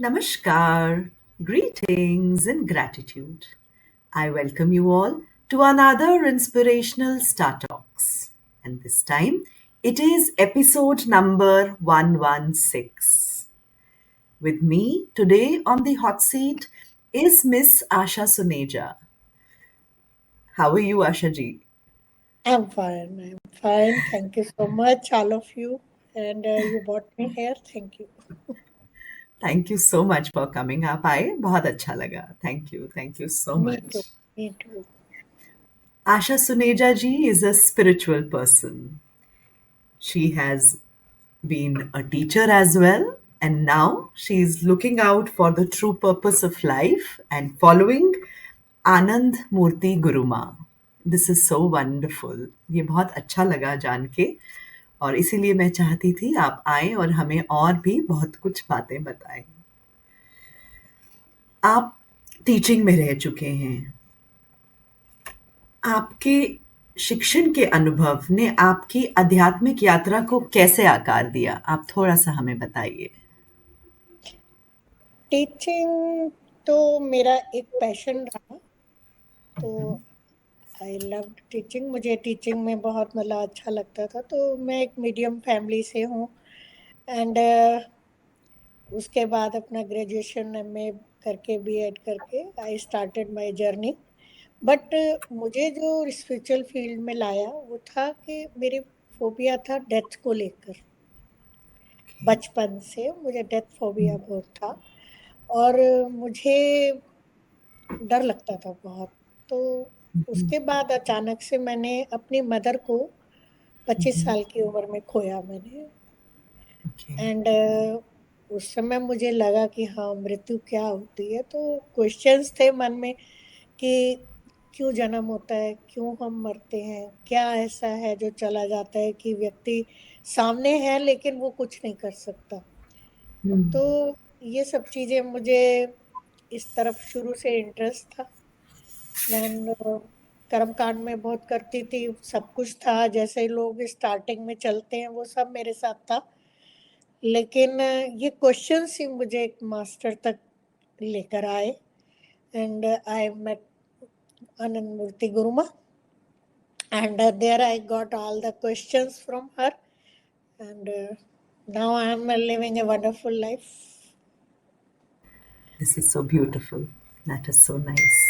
Namaskar, greetings and gratitude. I welcome you all to another inspirational Star Talks. And this time it is episode number 116. With me today on the hot seat is Miss Asha Suneja. How are you, Asha ji? I'm fine. I'm fine. Thank you so much, all of you. And you brought me here. Thank you. Thank you so much for coming up. I बहुत अच्छा लगा. Thank you so Me too. much. Me too. Asha Suneja ji is a spiritual person. She has been a teacher as well, and now she's looking out for the true purpose of life and following Anand Murthy Gurumaa. This is so wonderful. ये बहुत अच्छा लगा जान के, और इसीलिए मैं चाहती थी आप आए और हमें और भी बहुत कुछ बातें बताएं. आप टीचिंग में रह चुके हैं. आपके शिक्षण के अनुभव ने आपकी आध्यात्मिक यात्रा को कैसे आकार दिया? आप थोड़ा सा हमें बताइए. टीचिंग तो मेरा एक पैशन रहा. तो आई लव टीचिंग. मुझे टीचिंग में बहुत मतलब अच्छा लगता था. तो मैं एक मीडियम फैमिली से हूँ. एंड उसके बाद अपना ग्रेजुएशन एमए करके बीएड करके I started my journey. But मुझे जो स्पिरिचुअल फील्ड में लाया वो था कि मेरी फोबिया था डेथ को लेकर. बचपन से मुझे डेथ फोबिया बहुत था. और मुझे डर लगता था बहुत. तो उसके बाद अचानक से मैंने अपनी मदर को 25 साल की उम्र में खोया मैंने. ओके. एंड उस समय मुझे लगा कि हाँ, मृत्यु क्या होती है. तो क्वेश्चंस थे मन में कि क्यों जन्म होता है, क्यों हम मरते हैं, क्या ऐसा है जो चला जाता है कि व्यक्ति सामने है लेकिन वो कुछ नहीं कर सकता. तो ये सब चीज़ें मुझे इस तरफ शुरू से इंटरेस्ट था. देन कर्मकांड में बहुत करती थी. सब कुछ था जैसे लोग स्टार्टिंग में चलते हैं वो सब मेरे साथ था. लेकिन ये क्वेश्चंस ही मुझे एक मास्टर तक लेकर आए. And I met Anand Murthy Gurumaa. And there I got all the questions from her. And now I am living a wonderful life. This is so beautiful. That is so nice.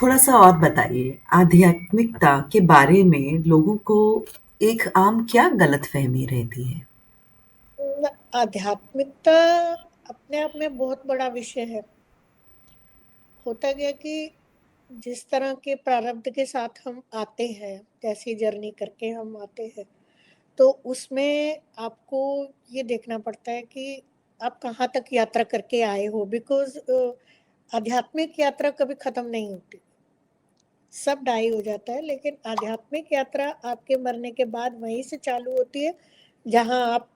थोड़ा सा और बताइए आध्यात्मिकता के बारे में. लोगों को एक आम क्या गलतफहमी रहती है? आध्यात्मिकता अपने आप में बहुत बड़ा विषय है. होता गया कि जिस तरह के प्रारब्ध के साथ हम आते हैं, जैसी जर्नी करके हम आते हैं, तो उसमें आपको ये देखना पड़ता है कि आप कहाँ तक यात्रा करके आए हो. बिकॉज आध्यात्मिक यात्रा कभी खत्म नहीं होती. सब डाई हो जाता है लेकिन आध्यात्मिक यात्रा आपके मरने के बाद वहीं से चालू होती है जहाँ आप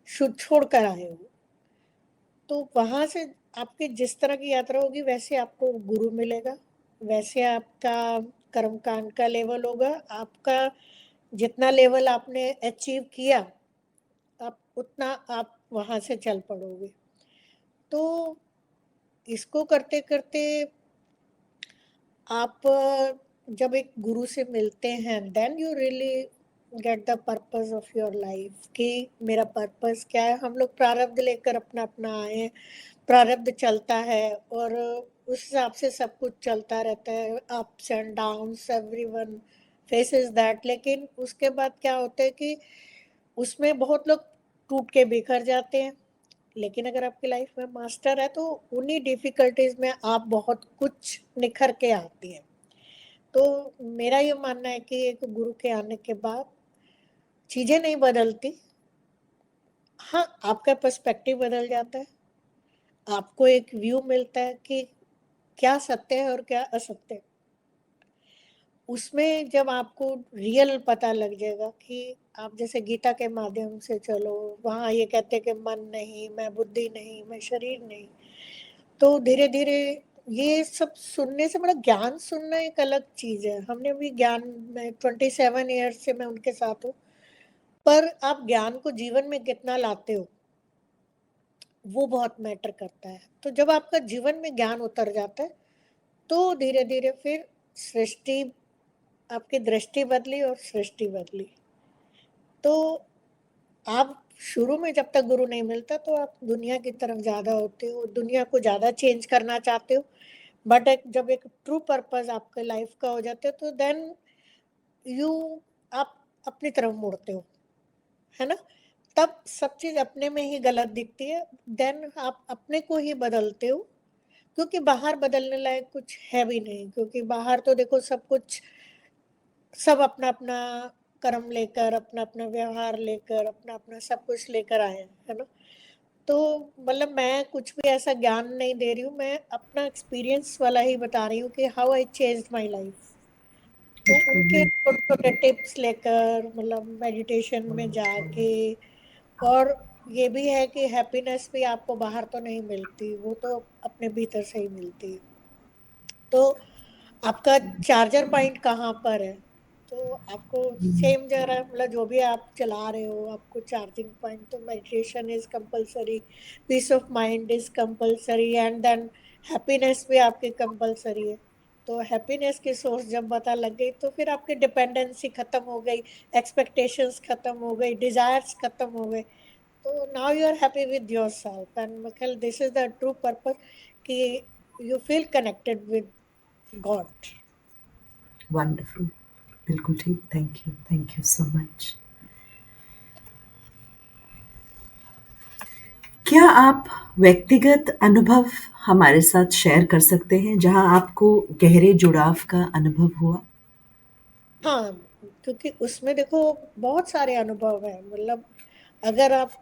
शुद्ध छोड़ कर आए हो. तो वहां से आपकी जिस तरह की यात्रा होगी वैसे आपको गुरु मिलेगा, वैसे आपका कर्मकांड का लेवल होगा. आपका जितना लेवल आपने अचीव किया आप उतना आप वहां से चल पड़ोगे. तो इसको करते करते आप जब एक गुरु से मिलते हैं then you really get the purpose of your life कि मेरा पर्पस क्या है. हम लोग प्रारब्ध लेकर अपना अपना आए हैं. प्रारब्ध चलता है और उस हिसाब से सब कुछ चलता रहता है. Ups and downs everyone faces that. लेकिन उसके बाद क्या होता है कि उसमें बहुत लोग टूट के बिखर जाते हैं. लेकिन अगर आपकी लाइफ में मास्टर है तो उन्हीं डिफिकल्टीज में आप बहुत कुछ निखर के आती हैं. तो मेरा ये मानना है कि एक गुरु के आने के बाद चीजें नहीं बदलती. हाँ, आपका पर्सपेक्टिव बदल जाता है. आपको एक व्यू मिलता है कि क्या सत्य है और क्या असत्य है. उसमें जब आपको रियल पता लग जाएगा कि आप जैसे गीता के माध्यम से चलो, वहाँ ये कहते हैं कि मन नहीं, मैं बुद्धि नहीं, मैं शरीर नहीं. तो धीरे धीरे ये सब सुनने से बड़ा ज्ञान सुनना एक अलग चीज है. हमने भी ज्ञान में 27 ईयर्स से मैं उनके साथ हूँ. पर आप ज्ञान को जीवन में कितना लाते हो वो बहुत मैटर करता है। तो जब आपका जीवन में ज्ञान उतर जाता है, तो धीरे-धीरे फिर सृष्टि, आपकी दृष्टि बदली और सृष्टि बदली। तो आप शुरू में जब तक गुरु नहीं मिलता तो आप दुनिया की तरफ ज़्यादा होते हो, दुनिया को ज़्यादा चेंज करना चाहते हो। बट जब एक ट्रू पर्पस आपके लाइफ का हो जाता है तो देन यू आप अपनी तरफ मुड़ते हो, है ना? तब सब चीज़ अपने में ही गलत दिखती है, देन आप अपने को ही बदलते हो, क्योंकि बाहर बदलने लायक कुछ है भी नहीं, क्योंकि बाहर तो देखो सब कुछ, सब अपना-अपना कर्म लेकर, अपना-अपना व्यवहार लेकर, अपना-अपना सब कुछ लेकर आए हैं, है ना? तो मतलब मैं कुछ भी ऐसा ज्ञान नहीं दे रही हूँ, मैं अपना एक्सपीरियंस वाला ही बता रही हूँ कि how I changed my life. तो बिल्कुल, उनके बिल्कुल। छोटे-छोटे टिप्स लेकर, मतलब मेडिटेशन में जाके, और ये भी है कि हैप्पीनेस भी आपको बाहर तो नहीं मिलती, वो तो अपने भीतर से ही मिलती है। तो आपका चार्जर पॉइंट कहाँ पर है? तो आपको सेम जगह, मतलब जो भी आप चला रहे हो, आपको चार्जिंग पॉइंट, तो meditation is compulsory, peace of mind is compulsory, and then happiness भी आपकी कंपल्सरी है। तो हैप्पीनेस की सोर्स जब पता लग गई तो फिर आपकी डिपेंडेंसी खत्म हो गई, एक्सपेक्टेशंस खत्म हो गई, डिज़ायर्स खत्म हो गए। तो now you are happy with yourself, and मैं ख्याल this is the true purpose, कि you feel connected with God. Wonderful. बिल्कुल ठीक। Thank you so much. क्या आप व्यक्तिगत अनुभव हमारे साथ शेयर कर सकते हैं जहां आपको गहरे जुड़ाव का अनुभव हुआ? हाँ, क्योंकि उसमें देखो बहुत सारे अनुभव हैं, मतलब अगर आप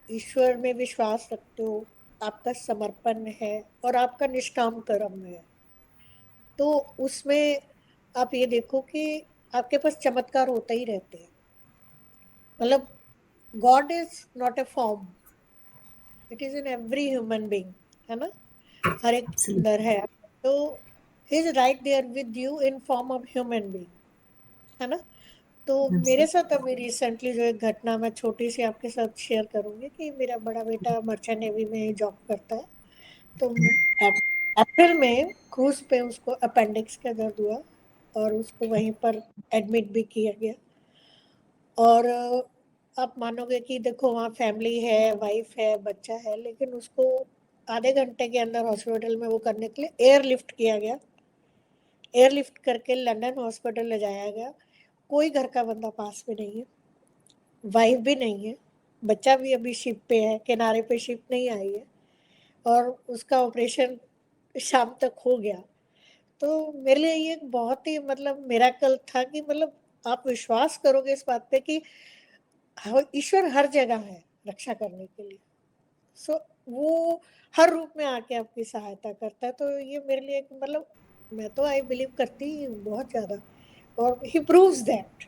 ईश्वर में विश्वास रखते हो, आपका समर्पण है और आपका निष्काम कर्म है, तो उसमें आप ये देखो कि आपके पास चमत्कार होते ही रहते हैं। मतलब god is not a form, it is in every human being, है ना? हर एक के अंदर एब्सोल्युटली। है। तो he is right there with you in form of human being, है ना? तो मेरे एब्सोल्युटली। साथ अभी रिसेंटली जो एक घटना मैं छोटी सी आपके साथ शेयर करूंगी, कि मेरा बड़ा बेटा मर्चेंट नेवी में जॉब करता है। तो अप्रैल में क्रूज पे उसको अपेंडिक्स का दर्द हुआ, और उसको वहीं पर एडमिट भी किया गया। और आप मानोगे कि देखो वहाँ फैमिली है, वाइफ है, बच्चा है, लेकिन उसको आधे घंटे के अंदर हॉस्पिटल में वो करने के लिए एयरलिफ्ट किया गया, एयरलिफ्ट करके लंदन हॉस्पिटल ले जाया गया। कोई घर का बंदा पास में नहीं है, वाइफ भी नहीं है, बच्चा भी अभी शिप पे है, किनारे पे शिप नहीं आई है, और उसका ऑपरेशन शाम तक हो गया। तो मेरे लिए ये एक बहुत ही मतलब मिरेकल था, कि मतलब आप विश्वास करोगे इस बात पे कि ईश्वर हर जगह है रक्षा करने के लिए। सो वो हर रूप में आके आपकी सहायता करता है। तो ये मेरे लिए एक मतलब, मैं तो आई बिलीव करती ही हूँ बहुत ज़्यादा, और ही प्रूव्स दैट।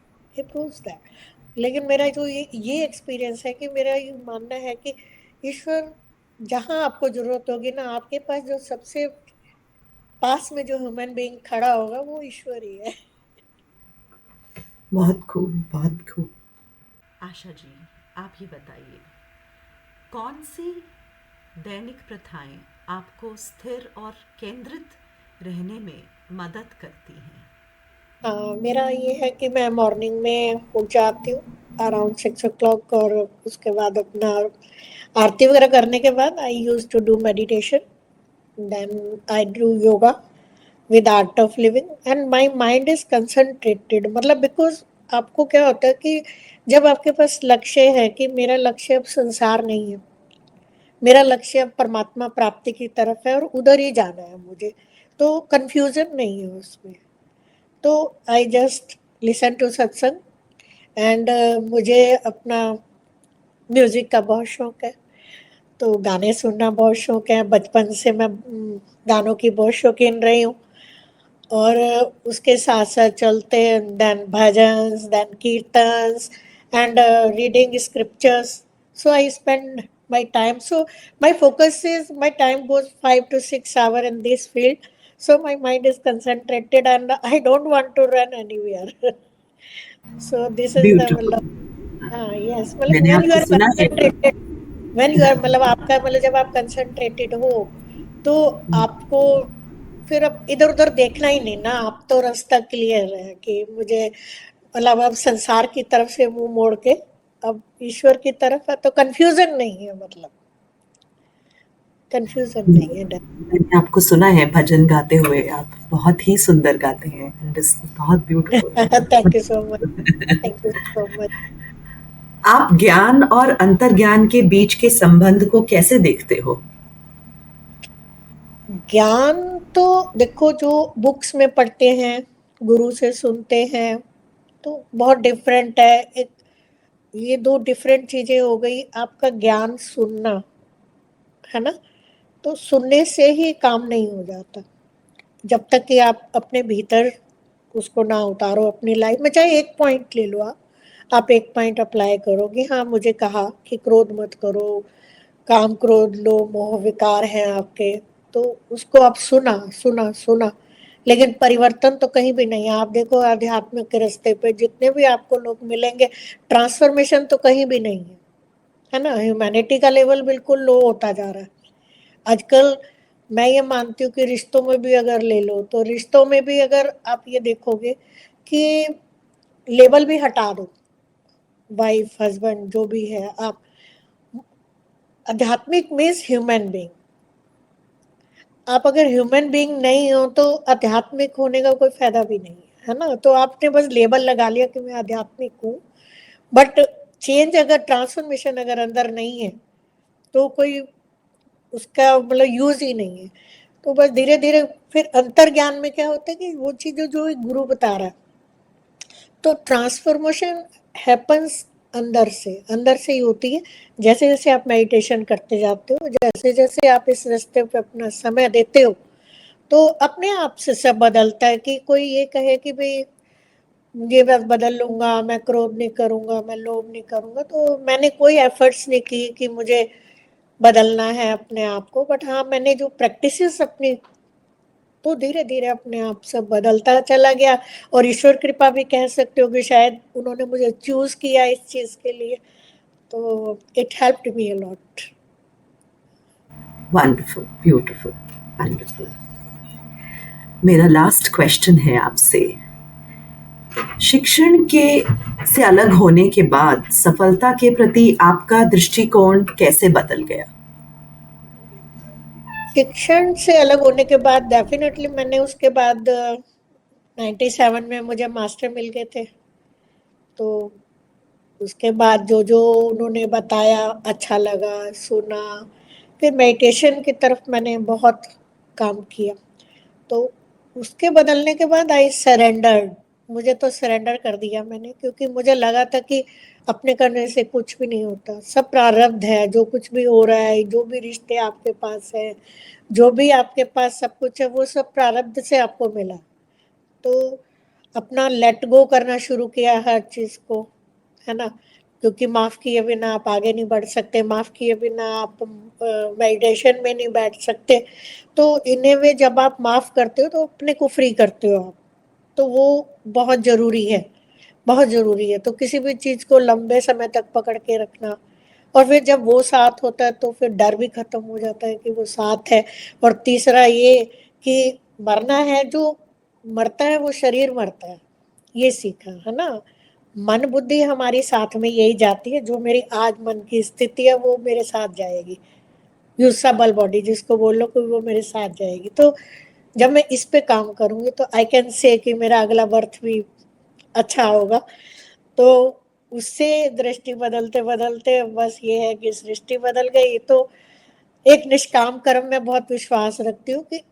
लेकिन मेरा जो ये एक्सपीरियंस है, कि मेरा ये मानना है कि ईश्वर जहाँ आपको ज़रूरत होगी ना, आपके पास जो सबसे पास में जो ह्यूमन बीइंग खड़ा होगा वो ईश्वर ही है। बहुत खूब, बहुत खूब। आशा जी, आप ही बताइए, कौन सी दैनिक प्रथाएं आपको स्थिर और केंद्रित रहने में मदद करती हैं? मेरा ये है कि मैं मॉर्निंग में उठ जाती हूँ अराउंड 6 o'clock, और उसके बाद अपना आरती वगैरह करने के बाद I use to do meditation, then I do yoga with Art of Living, and my mind is concentrated. मतलब बिकॉज आपको क्या होता है कि जब आपके पास लक्ष्य है कि मेरा लक्ष्य अब संसार नहीं है, मेरा लक्ष्य अब परमात्मा प्राप्ति की तरफ है और उधर ही जाना है मुझे, तो कंफ्यूजन नहीं है उसमें। तो आई जस्ट लिसन टू सत्संग, एंड मुझे अपना म्यूज़िक का बहुत शौक है, तो गाने सुनना बहुत शौक है। बचपन से मैं गानों की बहुत शौकीन रही हूँ, और उसके साथ-साथ चलते हैं then bhajans, then kirtans, and reading scriptures. So I spend my time. So my focus is, my time goes 5 to 6 hours in this field. So my mind is concentrated and I don't want to run anywhere. So this is the beautiful. मतलब, yes, मतलब मैंने when you आपको are सुना है। concentrated. When you are मतलब आपका मतलब जब आप कंसंट्रेटेड हो तो आपको फिर अब इधर उधर देखना ही नहीं ना, आप तो रास्ता क्लियर है कि मुझे मतलब अब संसार की तरफ से मुंह मोड़ के अब ईश्वर की तरफ है, तो कंफ्यूजन नहीं है, मतलब कंफ्यूजन नहीं है। मैंने आपको सुना है भजन गाते हुए, आप बहुत ही सुंदर गाते हैं एंड बहुत beautiful. Thank you so much, thank you so much. आप ज्ञान और अंतर्ज्ञान के बीच के संबंध को कैसे देखते हो? ज्ञान तो देखो जो बुक्स में पढ़ते हैं, गुरु से सुनते हैं, तो बहुत डिफरेंट है। एक ये दो डिफरेंट चीजें हो गई। आपका ज्ञान सुनना है ना, तो सुनने से ही काम नहीं हो जाता जब तक कि आप अपने भीतर उसको ना उतारो अपनी लाइफ में। चाहे एक पॉइंट ले लो, आप एक पॉइंट अप्लाई करोगे, हाँ मुझे कहा कि क्रोध मत करो, काम क्रोध लो मोह विकार हैं आपके, तो उसको आप सुना सुना सुना, लेकिन परिवर्तन तो कहीं भी नहीं है। आप देखो आध्यात्मिक के रास्ते पे जितने भी आपको लोग मिलेंगे, ट्रांसफॉर्मेशन तो कहीं भी नहीं है ना। ह्यूमैनिटी का लेवल बिल्कुल लो होता जा रहा है आजकल। मैं ये मानती हूँ कि रिश्तों में भी अगर ले लो, तो रिश्तों में भी अगर आप ये देखोगे कि लेवल भी हटा दो, वाइफ हस्बैंड जो भी है आप, आध्यात्मिक मीन्स ह्यूमन बीइंग। आप अगर ह्यूमन बीइंग नहीं हो तो आध्यात्मिक होने का कोई फायदा भी नहीं है ना। तो आपने बस लेबल लगा लिया कि मैं आध्यात्मिक हूँ, बट चेंज अगर ट्रांसफॉर्मेशन अगर अंदर नहीं है तो कोई उसका मतलब यूज ही नहीं है। तो बस धीरे धीरे फिर अंतर ज्ञान में क्या होता है कि वो चीजें जो एक गुरु बता रहा है, तो ट्रांसफॉर्मेशन हैपन्स अंदर से ही होती है। जैसे जैसे आप मेडिटेशन करते जाते हो, जैसे जैसे आप इस रास्ते पे अपना समय देते हो, तो अपने आप से सब बदलता है। कि कोई ये कहे कि भाई ये बस बदल लूंगा, मैं क्रोध नहीं करूंगा, मैं लोभ नहीं करूंगा, तो मैंने कोई एफर्ट्स नहीं की कि मुझे बदलना है अपने आप को। बट हाँ, मैंने जो प्रैक्टिसेस अपनी, तो धीरे धीरे अपने आप सब बदलता चला गया। और ईश्वर कृपा भी कह सकते हो कि शायद उन्होंने मुझे चूज किया इस चीज के लिए, तो it helped me a lot. Wonderful, beautiful, wonderful. मेरा लास्ट क्वेश्चन है आपसे। शिक्षण के से अलग होने के बाद सफलता के प्रति आपका दृष्टिकोण कैसे बदल गया? शिक्षण से अलग होने के बाद डेफिनेटली मैंने उसके बाद 97 में मुझे मास्टर मिल गए थे, तो उसके बाद जो जो उन्होंने बताया अच्छा लगा, सुना। फिर मेडिटेशन की तरफ मैंने बहुत काम किया, तो उसके बदलने के बाद आई सरेंडर्ड। मुझे तो सरेंडर कर दिया मैंने, क्योंकि मुझे लगा था कि अपने करने से कुछ भी नहीं होता, सब प्रारब्ध है। जो कुछ भी हो रहा है, जो भी रिश्ते आपके पास है, जो भी आपके पास सब कुछ है, वो सब प्रारब्ध से आपको मिला। तो अपना लेट गो करना शुरू किया हर चीज को, है ना। क्योंकि माफ किए बिना आप आगे नहीं बढ़ सकते, माफ किए बिना आप मेडिटेशन में नहीं बैठ सकते। तो इन्हें वे जब आप माफ करते हो तो अपने को फ्री करते हो आप, तो वो बहुत जरूरी है, बहुत जरूरी है। तो किसी भी चीज को लंबे समय तक पकड़ के रखना, और फिर जब वो साथ होता है तो फिर डर भी खत्म हो जाता है कि वो साथ है। और तीसरा ये कि मरना है, जो मरता है वो शरीर मरता है, ये सीखा है ना। मन बुद्धि हमारी साथ में यही जाती है, जो मेरी आज मन की स्थिति है वो मेरे साथ जाएगी। यूसेबल बॉडी जिसको बोलो कि वो मेरे साथ जाएगी। तो जब मैं इस पे काम करूंगी तो आई कैन से कि मेरा अगला बर्थ भी अच्छा होगा। तो उससे दृष्टि बदलते बदलते बस ये है कि सृष्टि बदल गई। तो एक निष्काम कर्म में बहुत विश्वास रखती हूँ कि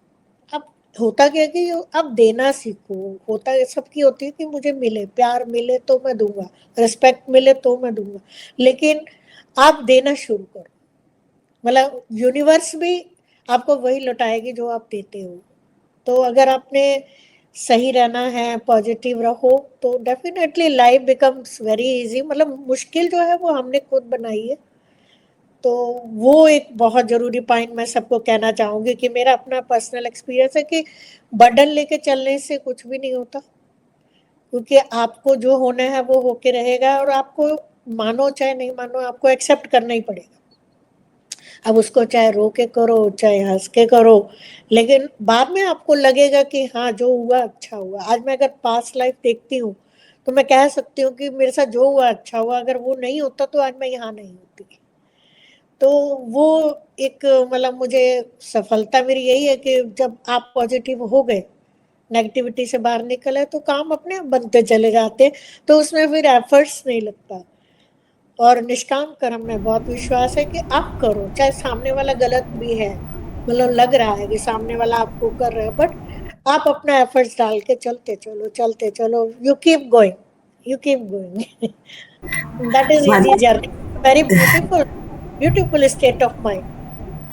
अब होता क्या है कि अब देना सीखो। होता है सबकी होती है कि मुझे मिले, प्यार मिले तो मैं दूंगा, रिस्पेक्ट मिले तो मैं दूंगा, लेकिन आप देना शुरू करो। मतलब यूनिवर्स भी आपको वही लौटाएगी जो आप देते हो। तो अगर आपने सही रहना है, पॉजिटिव रहो, तो definitely life becomes very easy. मतलब मुश्किल जो है वो हमने खुद बनाई है। तो वो एक बहुत जरूरी पॉइंट मैं सबको कहना चाहूंगी कि मेरा अपना पर्सनल एक्सपीरियंस है कि बर्डन लेके चलने से कुछ भी नहीं होता। क्योंकि आपको जो होना है वो होके रहेगा, और आपको मानो चाहे नहीं मानो आपको एक्सेप्ट करना ही पड़ेगा। अब उसको चाहे रो के करो, चाहे हँस के करो, लेकिन बाद में आपको लगेगा कि हाँ, जो हुआ अच्छा हुआ। आज मैं अगर पास्ट लाइफ देखती हूँ, तो मैं कह सकती हूँ कि मेरे साथ जो हुआ अच्छा हुआ, अगर वो नहीं होता तो आज मैं यहाँ नहीं होती। तो वो एक मतलब मुझे सफलता मेरी यही है कि जब आप पॉजिटिव हो गए, नेगेटिविटी से बाहर निकले, तो काम अपने आप बनते चले जाते हैं, तो उसमें फिर एफर्ट्स नहीं लगता। और निष्काम कर्म में बहुत विश्वास है कि आप करो, चाहे सामने वाला गलत भी है, मतलब लग रहा है कि सामने वाला आपको कर रहा है, बट आप अपना एफर्ट्स डाल के चलते चलो, you keep going, you keep going. That is easy माने journey, very beautiful, beautiful state of mind.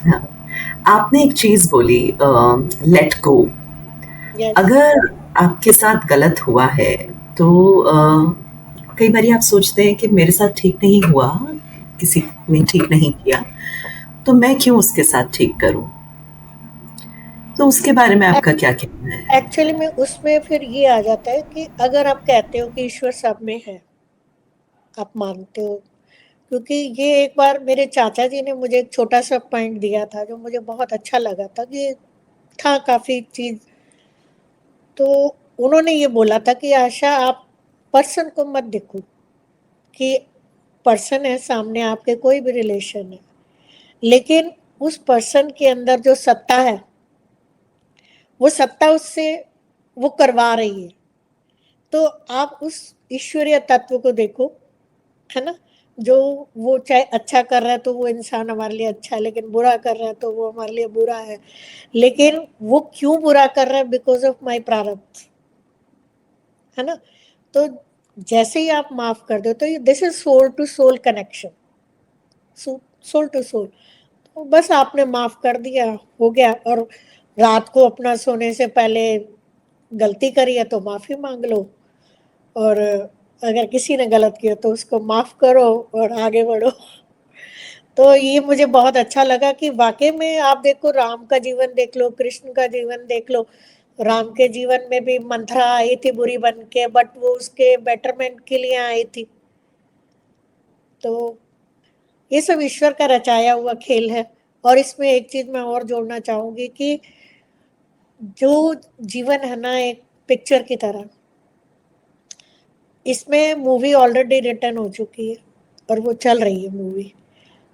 हाँ, आपने एक चीज बोली, लेट गो। यस। अगर आपके साथ गलत हुआ है तो कई बार आप सोचते हैं कि मेरे साथ ठीक नहीं हुआ, किसी ने ठीक नहीं किया, तो मैं क्यों उसके साथ ठीक करूं। तो उसके बारे में आपका क्या कहना है? एक्चुअली में उसमें फिर ये आ जाता है कि अगर आप कहते हो कि ईश्वर सब में है, आप मानते हो, क्योंकि ये एक बार मेरे चाचा जी ने मुझे एक छोटा सा पॉइंट दिया था जो मुझे बहुत अच्छा लगा था, कि था काफी चीज। तो उन्होंने ये बोला था कि आशा, आप पर्सन को मत देखो कि पर्सन है सामने आपके, कोई भी रिलेशन है, लेकिन उस पर्सन के अंदर जो सत्ता है, वो सत्ता उससे वो करवा रही है। तो आप उस ईश्वरीय तत्व को देखो, है ना, जो वो चाहे अच्छा कर रहा है तो वो इंसान हमारे लिए अच्छा है, लेकिन बुरा कर रहा है तो वो हमारे लिए बुरा है। लेकिन वो क्यों बुरा कर रहा है? बिकॉज ऑफ माई प्रारब्ध, है ना। तो जैसे ही आप माफ कर दो, तो this is soul to soul connection, soul to soul. तो बस आपने माफ कर दिया, हो गया। और रात को अपना सोने से पहले गलती करी है तो माफी मांग लो, और अगर किसी ने गलत किया तो उसको माफ करो और आगे बढ़ो। तो ये मुझे बहुत अच्छा लगा कि वाकई में आप देखो, राम का जीवन देख लो, कृष्ण का जीवन देख लो। राम के जीवन में भी मंथरा आई थी बुरी बन के, बट वो उसके बेटरमेंट के लिए आई थी। तो ये सब ईश्वर का रचाया हुआ खेल है। और इसमें एक चीज मैं और जोड़ना चाहूंगी कि जो जीवन है ना, एक पिक्चर की तरह, इसमें मूवी ऑलरेडी रिटर्न हो चुकी है और वो चल रही है मूवी।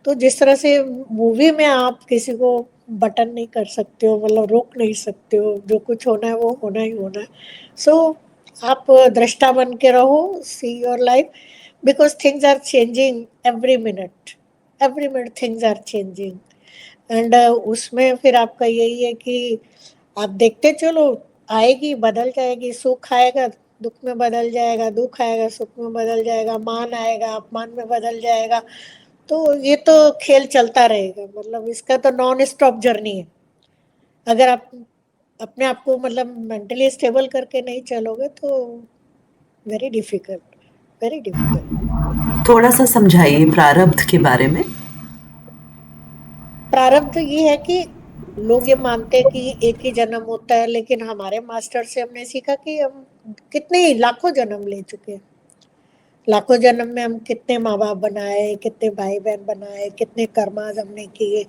तो जिस तरह से मूवी में आप किसी को बटन नहीं कर सकते हो, मतलब रोक नहीं सकते हो, जो कुछ होना है वो होना ही होना है। सो आप दृष्टा बन के रहो, see your life, because things are changing every minute things are changing. And उसमें फिर आपका यही है कि आप देखते चलो, आएगी बदल जाएगी, सुख आएगा दुख में बदल जाएगा, दुख आएगा सुख में बदल जाएगा, मान आएगा अपमान में बदल जाएगा। तो ये तो खेल चलता रहेगा, मतलब इसका तो नॉन स्टॉप जर्नी है। अगर आप अपने आप को मतलब मेंटली स्टेबल करके नहीं चलोगे तो वेरी डिफिकल्ट, वेरी डिफिकल्ट। थोड़ा सा समझाइए प्रारब्ध के बारे में। प्रारब्ध ये है कि लोग ये मानते हैं कि एक ही जन्म होता है, लेकिन हमारे मास्टर से हमने सीखा कि हम कितने लाखों जन्म ले चुके हैं। लाखों जन्म में हम कितने माँ बाप बनाए, कितने भाई बहन बनाए, कितने कर्माज हमने किए।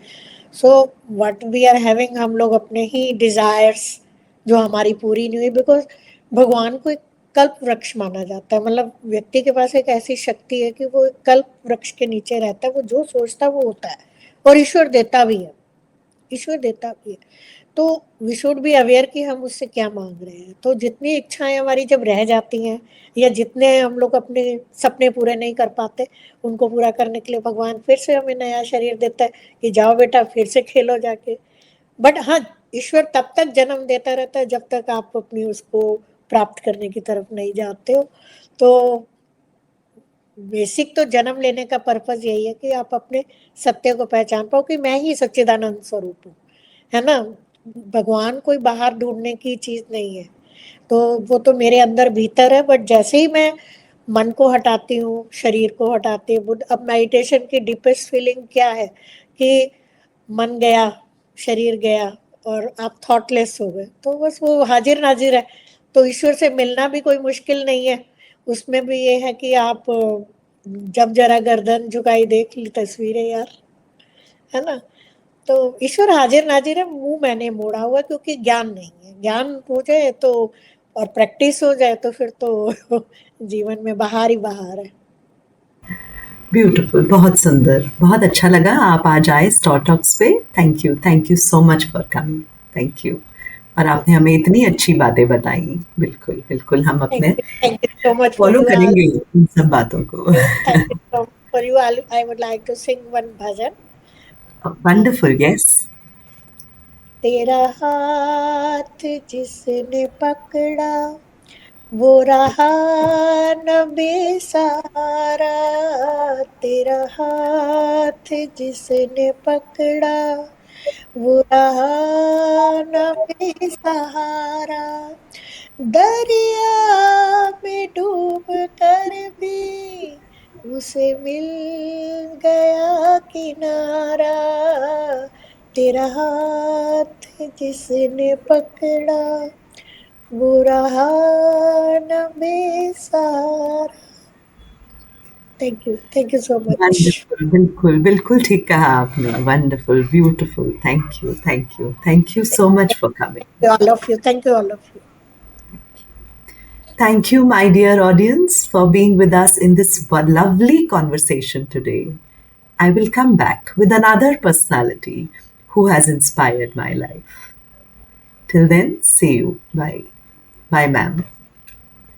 So what we are having, हम लोग अपने ही डिजायर्स जो हमारी पूरी नहीं हुई, बिकॉज भगवान को एक कल्प वृक्ष माना जाता है। मतलब व्यक्ति के पास एक ऐसी शक्ति है कि वो एक कल्प वृक्ष के नीचे रहता है, वो जो सोचता है वो होता है, और ईश्वर देता भी है, ईश्वर देता भी है। तो वी शुड बी अवेयर कि हम उससे क्या मांग रहे हैं। तो जितनी इच्छाएं हमारी जब रह जाती हैं, या जितने हम लोग अपने सपने पूरे नहीं कर पाते, उनको पूरा करने के लिए भगवान फिर से हमें नया शरीर देता है कि जाओ बेटा फिर से खेलो जाके। बट हाँ, ईश्वर तब तक जन्म देता रहता है जब तक आप अपनी उसको प्राप्त करने की तरफ नहीं जाते हो। तो बेसिक तो जन्म लेने का पर्पज यही है कि आप अपने सत्य को पहचान पाओ कि मैं ही सच्चिदानंद स्वरूप हूँ, है ना। भगवान कोई बाहर ढूंढने की चीज नहीं है। तो वो तो मेरे अंदर भीतर है, बट जैसे ही मैं मन को हटाती हूँ, शरीर को हटाती हूँ, अब मेडिटेशन की डीपेस्ट फीलिंग क्या है कि मन गया, शरीर गया, और आप थॉटलेस हो गए, तो बस वो हाजिर नाजिर है। तो ईश्वर से मिलना भी कोई मुश्किल नहीं है। उसमें भी ये है कि आप जब जरा गर्दन झुकाई देख ली तस्वीरें यार, है ना? तो ईश्वर हाजिर नाजिर है, मुंह मैंने मोड़ा हुआ क्योंकि ज्ञान नहीं है। ज्ञान हो जाए तो और प्रैक्टिस हो जाए तो फिर तो जीवन में बहार ही बहार है। ब्यूटीफुल, बहुत सुंदर, बहुत अच्छा लगा आप आज आए स्टॉर टॉक्स पे। Thank you so much for coming. Thank you. और आपने हमें इतनी अच्छी बातें बताई। बिल्कुल बिल्कुल, हम अपने thank you so much for follow you all. करेंगे इन सब बातों को। Thank you so much for you all. I would like to sing one bhajan. Wonderful, yes. तेरा हाथ जिसने पकड़ा वो रहा न बेसहारा। तेरा हाथ जिसने पकड़ा वो रहा न बेसहारा। दरिया में डूब कर भी उसे मिल गया किनारा। तेरा हाथ जिसने पकड़ा वो रहा न बेसहारा। Thank you so much. Wonderful, बिल्कुल बिल्कुल ठीक कहा आपने। Wonderful, beautiful, thank you so much for coming. All of you, thank you all of you. Thank you, my dear audience, for being with us in this lovely conversation today. I will come back with another personality who has inspired my life. Till then, see you. Bye. Bye, ma'am.